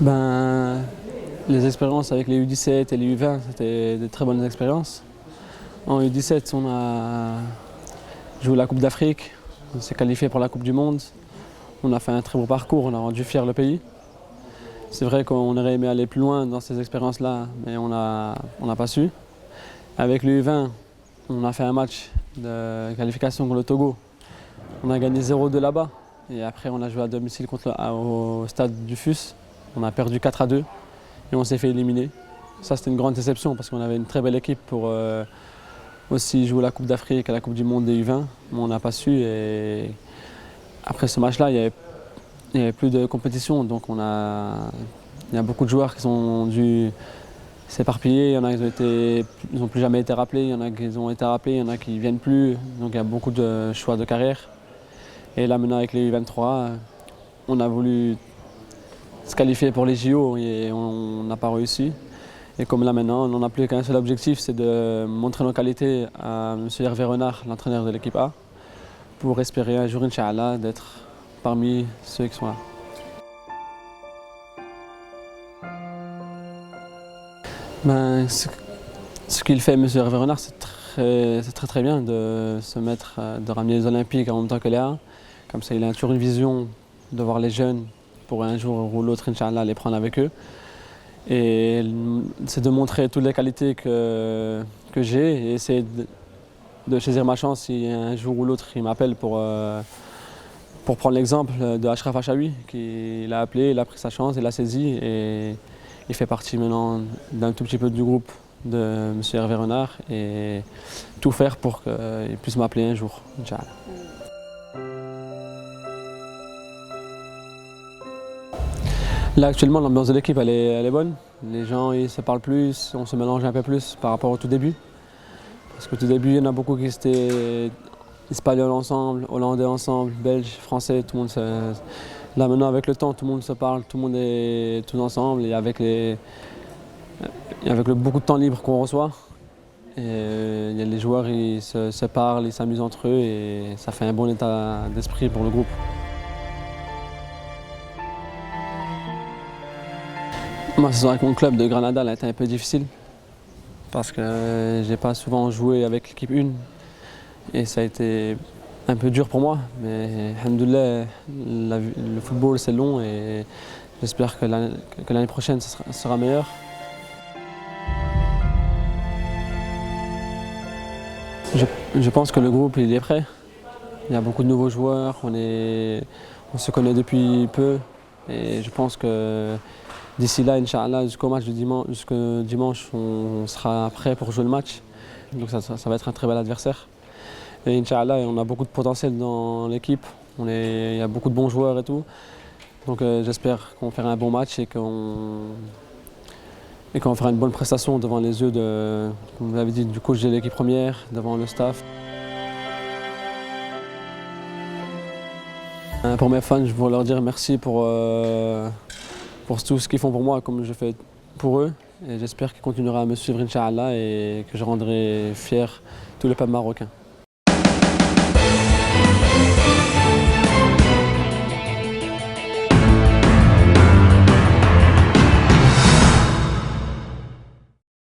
Ben, les expériences avec les U17 et les U20, c'était de très bonnes expériences. En U17, on a joué la Coupe d'Afrique, on s'est qualifié pour la Coupe du Monde. On a fait un très beau parcours, on a rendu fier le pays. C'est vrai qu'on aurait aimé aller plus loin dans ces expériences-là, mais on n'a pas su. Avec le U20, on a fait un match de qualification contre le Togo. On a gagné 0-2 là-bas. Et après, on a joué à domicile au stade du FUS. On a perdu 4-2 et on s'est fait éliminer. Ça, c'était une grande déception parce qu'on avait une très belle équipe pour aussi jouer la Coupe d'Afrique et la Coupe du Monde des U20. Mais on n'a pas su. Et après ce match-là, il n'y avait plus de compétition. Donc il y a beaucoup de joueurs qui ont dû s'éparpiller. Il y en a qui n'ont plus jamais été rappelés. Il y en a qui ont été rappelés. Il y en a qui ne viennent plus. Donc il y a beaucoup de choix de carrière. Et là maintenant avec les U23, on a voulu se qualifier pour les JO et on n'a pas réussi. Et comme là maintenant, on n'a plus qu'un seul objectif, c'est de montrer nos qualités à M. Hervé Renard, l'entraîneur de l'équipe A, pour espérer un jour, Inch'Allah, d'être parmi ceux qui sont là. Ben, ce qu'il fait, M. Hervé Renard, c'est très bien de de ramener les Olympiques en même temps que les A. Comme ça, il a toujours une vision de voir les jeunes pour un jour ou l'autre, Inch'Allah, les prendre avec eux. Et c'est de montrer toutes les qualités que j'ai et essayer de saisir ma chance si un jour ou l'autre il m'appelle pour prendre l'exemple de Achraf Hachaoui, qui l'a appelé, il a pris sa chance, il l'a saisi et il fait partie maintenant d'un tout petit peu du groupe de M. Hervé Renard et tout faire pour qu'il puisse m'appeler un jour, Inch'Allah. Là actuellement l'ambiance de l'équipe elle est bonne, les gens ils se parlent plus, on se mélange un peu plus par rapport au tout début. Parce qu'au tout début il y en a beaucoup qui étaient espagnols ensemble, hollandais ensemble, belges, français, tout le monde se... Là maintenant avec le temps tout le monde se parle, tout le monde est tous ensemble et avec beaucoup de temps libre qu'on reçoit, les joueurs ils se parlent, ils s'amusent entre eux et ça fait un bon état d'esprit pour le groupe. Ma saison avec mon club de Granada elle a été un peu difficile parce que j'ai pas souvent joué avec l'équipe 1 et ça a été un peu dur pour moi, mais alhamdoulilah, le football c'est long et j'espère que l'année prochaine ça sera meilleur. Je pense que le groupe il est prêt. Il y a beaucoup de nouveaux joueurs, on se connaît depuis peu et je pense que d'ici là, Inch'Allah, jusqu'au match de dimanche, jusqu'au dimanche, on sera prêt pour jouer le match. Donc ça va être un très bel adversaire. Et Inch'Allah, on a beaucoup de potentiel dans l'équipe. Il y a beaucoup de bons joueurs et tout. Donc j'espère qu'on fera un bon match et qu'on fera une bonne prestation devant les yeux comme vous l'avez dit, du coach de l'équipe première, devant le staff. Pour mes fans, je veux leur dire merci pour tout ce qu'ils font pour moi comme je fais pour eux. Et j'espère qu'ils continueront à me suivre, Inch'Allah, et que je rendrai fier tout le peuple marocain.